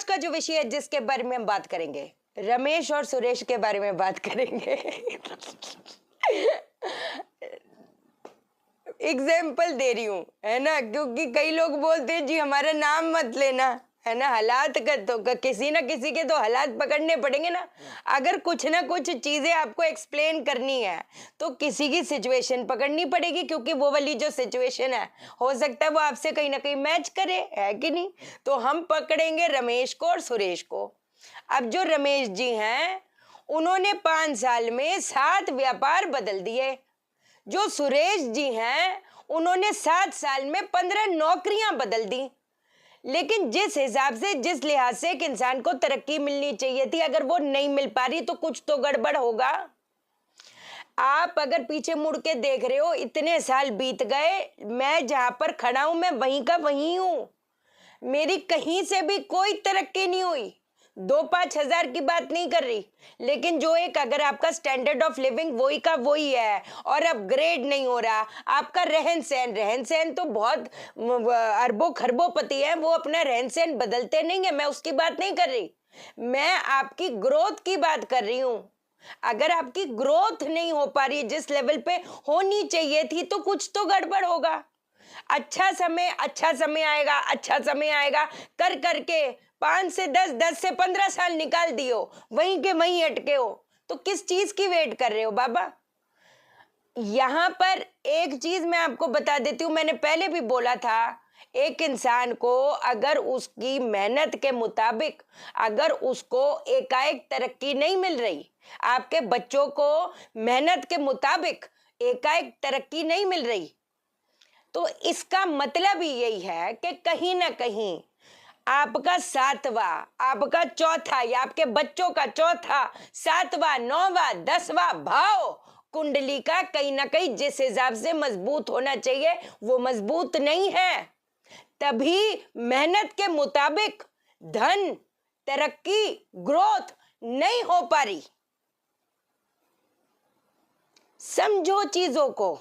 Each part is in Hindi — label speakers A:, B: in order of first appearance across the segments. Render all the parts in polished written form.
A: आज का जो विषय है जिसके बारे में हम बात करेंगे, रमेश और सुरेश के बारे में बात करेंगे। एग्जाम्पल दे रही हूँ, है ना, क्योंकि कई लोग बोलते हैं जी हमारा नाम मत लेना, है ना, हालात का तो किसी ना किसी के तो हालात पकड़ने पड़ेंगे ना। अगर कुछ ना कुछ चीजें आपको एक्सप्लेन करनी है तो किसी की सिचुएशन पकड़नी पड़ेगी, क्योंकि वो वाली जो सिचुएशन है हो सकता है वो आपसे कहीं ना कहीं मैच करे, है कि नहीं। तो हम पकड़ेंगे रमेश को और सुरेश को। अब जो रमेश जी हैं उन्होंने 5 साल में 7 व्यापार बदल दिए। जो सुरेश जी हैं उन्होंने 7 साल में 15 नौकरियां बदल दी। लेकिन जिस हिसाब से, जिस लिहाज से एक इंसान को तरक्की मिलनी चाहिए थी, अगर वो नहीं मिल पा रही तो कुछ तो गड़बड़ होगा। आप अगर पीछे मुड़ के देख रहे हो, इतने साल बीत गए, मैं जहां पर खड़ा हूं मैं वहीं का वहीं हूं। मेरी कहीं से भी कोई तरक्की नहीं हुई। 2-5 हजार की बात नहीं कर रही, लेकिन जो एक अगर आपका स्टैंडर्ड ऑफ लिविंग वही का वही है और अपग्रेड नहीं हो रहा। आपका रहन सहन तो बहुत अरबों खरबों-पति है, वो अपना रहन सहन बदलते नहीं है, मैं उसकी बात नहीं कर रही। मैं आपकी ग्रोथ की बात कर रही हूं। अगर आपकी ग्रोथ नहीं हो पा रही जिस लेवल पे होनी चाहिए थी तो कुछ तो गड़बड़ होगा। अच्छा समय आएगा, अच्छा समय आएगा कर करके 5 से 10, 10 से 15 साल निकाल दियो, वहीं के वहीं अटके हो, तो किस चीज की वेट कर रहे हो बाबा। यहां पर एक चीज मैं आपको बता देती हूं, मैंने पहले भी बोला था, एक इंसान को अगर उसकी मेहनत के मुताबिक अगर उसको एकाएक तरक्की नहीं मिल रही, आपके बच्चों को मेहनत के मुताबिक एकाएक तरक्की नहीं मिल रही, तो इसका मतलब ही यही है कि कहीं ना कहीं आपका 7वां, आपका चौथा या आपके बच्चों का चौथा, 7वां, 9वां, 10वां भाव कुंडली का कहीं ना कहीं जिस हिसाब से मजबूत होना चाहिए वो मजबूत नहीं है। तभी मेहनत के मुताबिक धन, तरक्की, ग्रोथ नहीं हो पा रही। समझो चीजों को,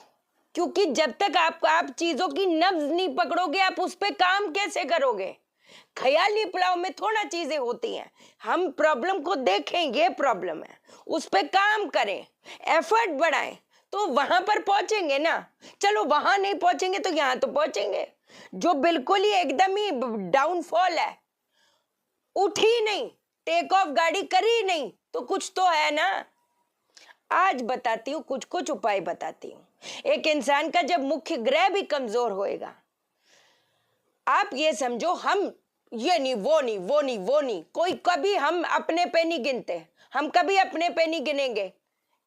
A: क्योंकि जब तक आप चीजों की नब्ज नहीं पकड़ोगे आप उस पर काम कैसे करोगे। ख्याली पुलाव में थोड़ा चीजें होती हैं, हम प्रॉब्लम को देखें, ये प्रॉब्लम है, उस पर काम करें, एफर्ट बढ़ाएं, तो वहां पर पहुंचेंगे ना। चलो वहां नहीं पहुंचेंगे तो यहां तो पहुंचेंगे। जो बिल्कुल ही एकदम ही डाउनफॉल है, उठी नहीं, टेक ऑफ गाड़ी करी नहीं, तो कुछ तो है ना। आज बताती हूँ, कुछ कुछ उपाय बताती हूँ। एक इंसान का जब मुख्य ग्रह भी कमजोर होएगा, आप ये समझो, हम ये नहीं वो नहीं वो नहीं वो नहीं, कोई कभी हम अपने पे नहीं गिनते, हम कभी अपने पे नहीं गिनेंगे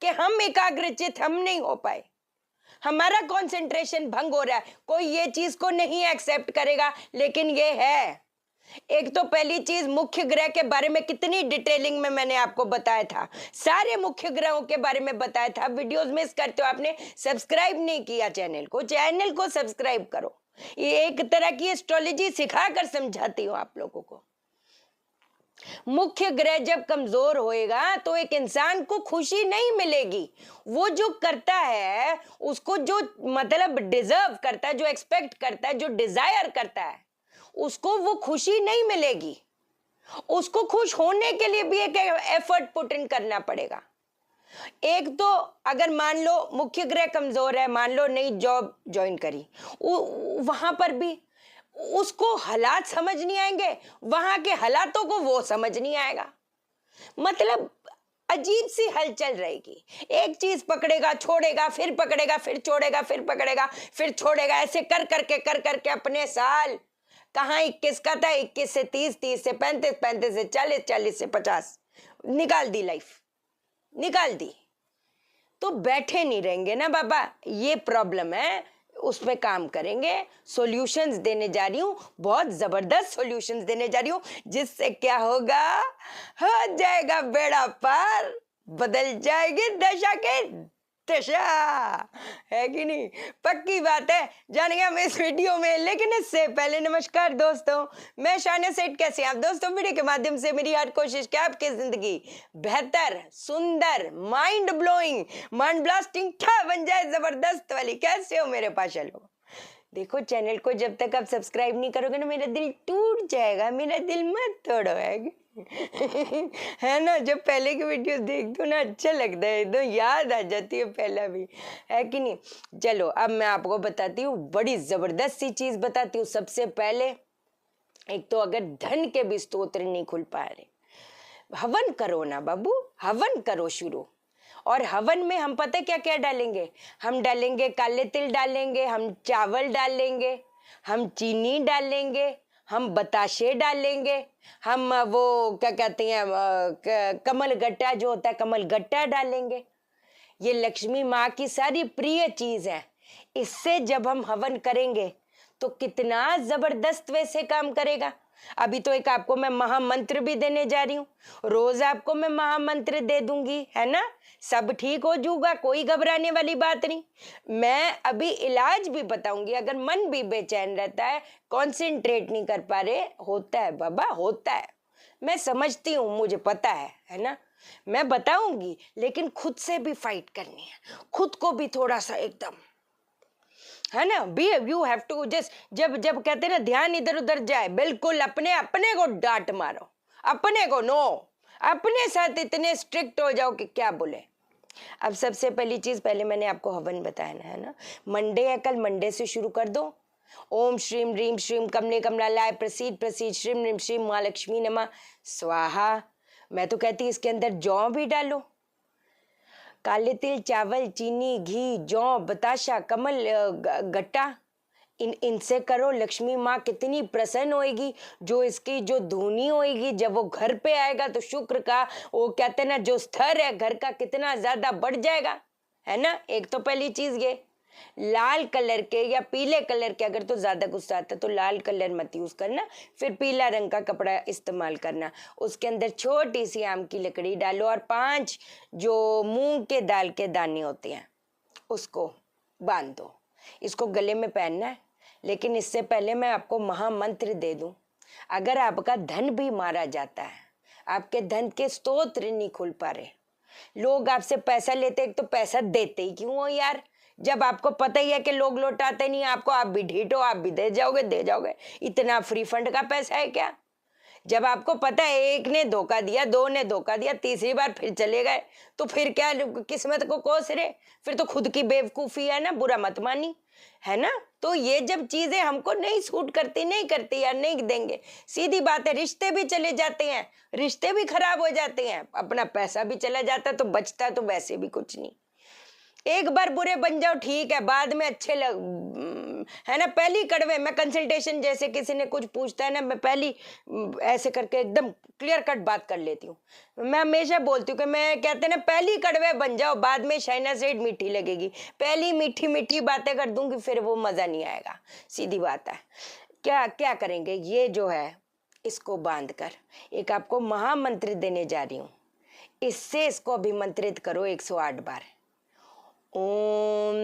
A: कि हम एकाग्रचित हम नहीं हो पाए, हमारा कंसंट्रेशन भंग हो रहा है, कोई ये चीज को नहीं एक्सेप्ट करेगा। लेकिन ये है, एक तो पहली चीज, मुख्य ग्रह के बारे में कितनी डिटेलिंग में मैंने आपको बताया था, सारे मुख्य ग्रहों के बारे में बताया था। वीडियोस मिस करते हो, आपने सब्सक्राइब नहीं किया चैनल को सब्सक्राइब करो। ये एक तरह की एस्ट्रोलॉजी सिखाकर समझाती हूँ आप लोगों को। मुख्य ग्रह जब कमजोर होएगा तो एक इंसान को खुशी नहीं मिलेगी। वो जो करता है उसको जो मतलब डिजर्व करता है, जो एक्सपेक्ट करता है, जो डिजायर करता है, उसको वो खुशी नहीं मिलेगी। उसको खुश होने के लिए भी एक एफर्ट पुट इन करना पड़ेगा। एक तो अगर मान लो मुख्य ग्रह कमजोर है, मान लो नई जॉब ज्वाइन करी, वहां पर भी उसको हालात समझ नहीं आएंगे, वहां के हालातों को वो समझ नहीं आएगा। मतलब अजीब सी हलचल रहेगी, एक चीज पकड़ेगा छोड़ेगा, फिर पकड़ेगा फिर छोड़ेगा, फिर पकड़ेगा फिर छोड़ेगा, ऐसे कर करके अपने साल कहाँ 21 का था, 21 से 30, 30 से 35, 35 से 40, 40 से 50 निकाल दी, लाइफ निकाल दी। तो बैठे नहीं रहेंगे ना बाबा, ये प्रॉब्लम है, उस पे काम करेंगे। सॉल्यूशंस देने जा रही हूँ, बहुत जबरदस्त सॉल्यूशंस देने जा रही हूँ, जिससे क्या होगा, हो जाएगा बेड़ा पार, बदल जाएगी दशा के दशा, है कि नहीं। पक्की बात है, जानेंगे हम इस वीडियो में। लेकिन इससे पहले नमस्कार दोस्तों, मैं शानिया सेठ, कैसे हैं आप दोस्तों। वीडियो के माध्यम से मेरी हर कोशिश क्या आपकी जिंदगी बेहतर, सुंदर, माइंड ब्लोइंग, माइंड ब्लास्टिंग बन जाए, जबरदस्त वाली। कैसे हो मेरे पास लोग, देखो चैनल को जब तक आप सब्सक्राइब नहीं करोगे ना मेरा दिल टूट जाएगा, मेरा दिल मत तोड़ो है ना। जब पहले की वीडियो देखती हूँ ना अच्छा लगता है, एकदम याद आ जाती है पहला भी, है कि नहीं। चलो अब मैं आपको बताती हूँ, बड़ी जबरदस्त सी चीज बताती हूँ। सबसे पहले एक तो अगर धन के भी स्तोत्र नहीं खुल पा रहे, हवन करो ना बाबू, हवन करो शुरू। और हवन में हम पता क्या क्या डालेंगे, हम डालेंगे काले तिल डालेंगे, हम चावल डालेंगे, हम चीनी डालेंगे, हम बताशे डालेंगे, हम वो क्या कहते हैं कमल गट्टा जो होता है कमल गट्टा डालेंगे। ये लक्ष्मी माँ की सारी प्रिय चीज है। इससे जब हम हवन करेंगे तो कितना जबरदस्त वैसे काम करेगा। अभी तो एक आपको मैं महामंत्र भी देने जा रही हूँ, रोज आपको मैं महामंत्र दे दूंगी, है ना। सब ठीक हो जाऊगा, कोई घबराने वाली बात नहीं। मैं अभी इलाज भी बताऊंगी। अगर मन भी बेचैन रहता है, कंसंट्रेट नहीं कर पा रहे, होता है बाबा, होता है, मैं समझती हूँ, मुझे पता है ना। मैं बताऊंगी, लेकिन खुद से भी फाइट करनी है, खुद को भी थोड़ा सा एकदम, है ना। Be you have to just, जब जब कहते हैं ना ध्यान इधर उधर जाए, बिल्कुल अपने अपने को डांट मारो, अपने को नो, अपने साथ इतने स्ट्रिक्ट हो जाओ कि क्या बोले। अब सबसे पहली चीज, पहले मैंने आपको हवन बताया है ना, मंडे है कल, मंडे से शुरू कर दो। ओम श्रीम ह्रीम श्रीम कमले कमलालाय प्रसीद प्रसीद श्रीम ह्रीम श्रीम माँ लक्ष्मी नमः स्वाहा। मैं तो कहती इसके अंदर जौ भी डालो, काले तिल, चावल, चीनी, घी, जौ, बताशा, कमल गट्टा, इनसे करो। लक्ष्मी माँ कितनी प्रसन्न होएगी, जो इसकी जो धुनी होएगी जब वो घर पे आएगा तो शुक्र का वो कहते हैं ना जो स्तर है घर का कितना ज्यादा बढ़ जाएगा, है ना। एक तो पहली चीज ये, लाल कलर के या पीले कलर के, अगर तो ज्यादा गुस्सा आता है तो लाल कलर मत यूज करना, फिर पीला रंग का कपड़ा इस्तेमाल करना। उसके अंदर छोटी सी आम की लकड़ी डालो और 5 जो मूंग के दाल के दाने होते हैं उसको बांध दो। इसको गले में पहनना है। लेकिन इससे पहले मैं आपको महामंत्र दे दूं। अगर आपका धन भी मारा जाता है, आपके धन के स्तोत्र नहीं खुल पा रहे, लोग आपसे पैसा लेते, एक तो पैसा देते ही क्यों हो यार, जब आपको पता ही है कि लोग लौटाते नहीं आपको, आप भी ढीठ हो, आप भी दे जाओगे, इतना फ्री फंड का पैसा है क्या। जब आपको पता है एक ने धोखा दिया, 2 ने धोखा दिया, तीसरी बार फिर चले गए, तो फिर क्या किस्मत को कोस रहे, फिर तो खुद की बेवकूफी है ना, बुरा मत मानी, है ना। तो ये जब चीजें हमको नहीं सूट करती, नहीं करती यार, नहीं देंगे, सीधी बात है। रिश्ते भी चले जाते हैं, रिश्ते भी खराब हो जाते हैं, अपना पैसा भी चला जाता है, तो बचता तो वैसे भी कुछ नहीं। एक बार बुरे बन जाओ ठीक है, बाद में अच्छे है ना। पहली कड़वे, मैं कंसल्टेशन जैसे किसी ने कुछ पूछता है ना, मैं पहली ऐसे करके एकदम क्लियर कट बात कर लेती हूँ। मैं हमेशा बोलती हूँ कि मैं कहते हैं ना पहली कड़वे बन जाओ, बाद में शहनाज सेठ मीठी लगेगी। पहली मीठी मीठी बातें कर दूंगी, फिर वो मजा नहीं आएगा, सीधी बात है। क्या क्या करेंगे, ये जो है इसको बांध कर एक आपको महामंत्र देने जा रही हूँ। इससे इसको अभिमंत्रित करो 108 बार। ओम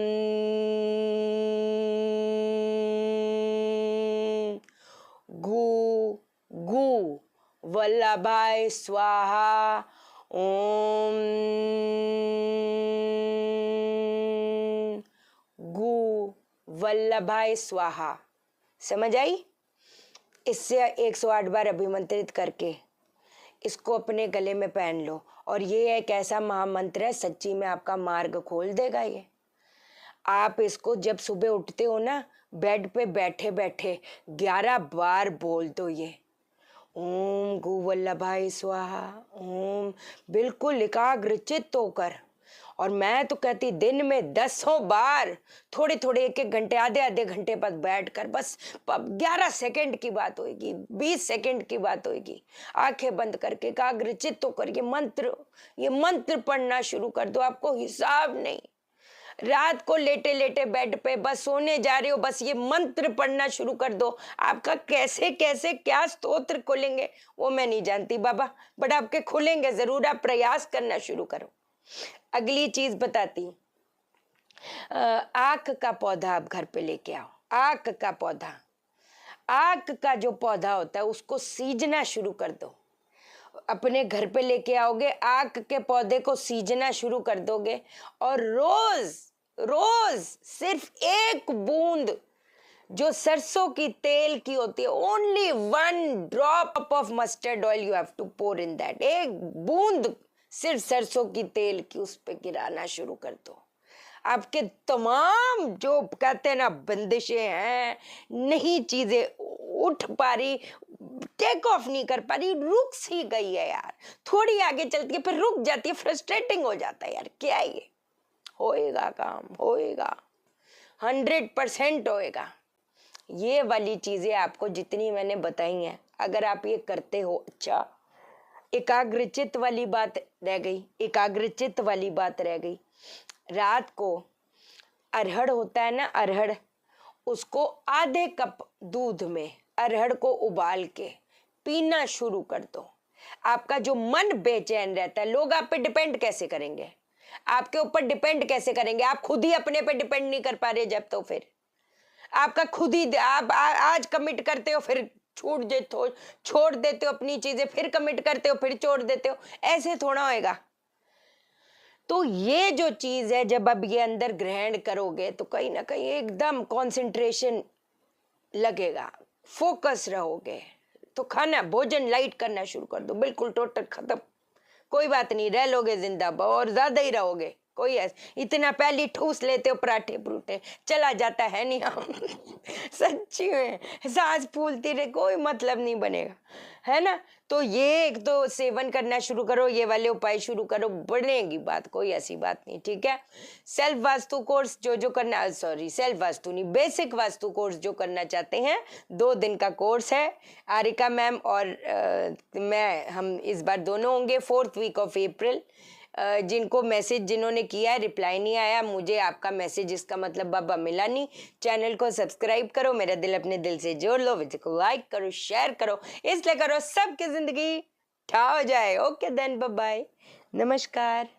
A: गु गु वल्लभाय स्वाहा। ओम गु वल्लभाय स्वाहा। समझ आई। इससे 108 बार अभिमंत्रित करके इसको अपने गले में पहन लो। और ये एक ऐसा महामंत्र है, सच्ची में आपका मार्ग खोल देगा ये। आप इसको जब सुबह उठते हो ना, बेड पे बैठे बैठे 11 बार बोल दो ये। ओम गु वल्लभाय स्वाहा। ओम, बिल्कुल एकाग्रचित्त होकर। और मैं तो कहती दिन में 10 बार, थोड़े थोड़े 1-1 घंटे, आधे घंटे बाद बैठकर बस 11 सेकंड की बात होगी, 20 सेकंड की बात होगी, आंखें बंद करके एकाग्रचित्त होकर ये मंत्र पढ़ना शुरू कर दो। आपको हिसाब नहीं, रात को लेटे लेटे बेड पे बस सोने जा रहे हो, बस ये मंत्र पढ़ना शुरू कर दो। आपका कैसे कैसे क्या स्तोत्र खुलेंगे वो मैं नहीं जानती बाबा, बट आपके खुलेंगे जरूर। आप प्रयास करना शुरू करो। अगली चीज बताती हूँ, आक का पौधा आप घर पे लेके आओ। आक का पौधा, आक का जो पौधा होता है उसको सींचना शुरू कर दो। अपने घर पे लेके आओगे, आक के पौधे को सींचना शुरू कर दोगे और रोज रोज सिर्फ 1 बूंद जो सरसों की तेल की होती है, only 1 drop of mustard oil you have to pour in that, एक बूंद सिर्फ सरसों की तेल की उस पे गिराना शुरू कर दो। आपके तमाम जो कहते हैं ना बंदिशें हैं, नहीं चीजें उठ पा रही, टेक ऑफ नहीं कर पा रही, रुक सी गई है यार, थोड़ी आगे चलती है फिर रुक जाती है, फ्रस्ट्रेटिंग हो जाता है यार, क्या है ये, होएगा काम, होएगा, 100% होएगा। ये वाली चीजें आपको जितनी मैंने बताई हैं, अगर आप ये करते हो, अच्छा एकाग्रचित्त वाली बात रह गई, एकाग्रचित्त वाली बात रह गई, रात को अरहड़ होता है ना, अरहड़, उसको आधे कप दूध में अरहड़ को उबाल के पीना शुरू कर दो। आपका जो मन बेचैन रहता है, लोग आप पे डिपेंड कैसे करेंगे, आपके ऊपर डिपेंड कैसे करेंगे, आप खुद ही अपने पे डिपेंड नहीं कर पा रहे जब, तो फिर आपका खुद ही आप आज कमिट करते हो फिर छूट देते हो, छोड़ देते हो अपनी चीजें, फिर कमिट करते हो फिर छोड़ देते हो, ऐसे थोड़ा होएगा। तो ये जो चीज है, जब अब ये अंदर ग्रहण करोगे तो कहीं ना कहीं एकदम कंसंट्रेशन लगेगा, फोकस रहोगे। तो खाना भोजन लाइट करना शुरू कर दो, बिल्कुल टोटल खत्म, कोई बात नहीं, रह लोगे जिंदा और ज्यादा ही रहोगे, कोई ऐसा इतना पहले ठूस लेते हो पराठे परूठे, चला जाता है नहीं हम सच्ची में सांस फूलती रहे, कोई मतलब नहीं बनेगा, है ना। तो ये एक तो सेवन करना शुरू करो, ये वाले उपाय शुरू करो, बढ़ेगी बात, कोई ऐसी बात नहीं, ठीक है। सेल्फ वास्तु कोर्स जो करना, सॉरी सेल्फ वास्तु नहीं, बेसिक वास्तु कोर्स जो करना चाहते हैं, 2 दिन का कोर्स है। आरिका मैम और मैं, हम इस बार दोनों होंगे 4th वीक ऑफ अप्रैल। जिनको मैसेज जिन्होंने किया है रिप्लाई नहीं आया, मुझे आपका मैसेज इसका मतलब बाबा मिला नहीं। चैनल को सब्सक्राइब करो, मेरा दिल अपने दिल से जोड़ लो, वीडियो को लाइक करो, शेयर करो, इसलिए करो सबकी जिंदगी ठा हो जाए। ओके देन, बाय बाय, नमस्कार।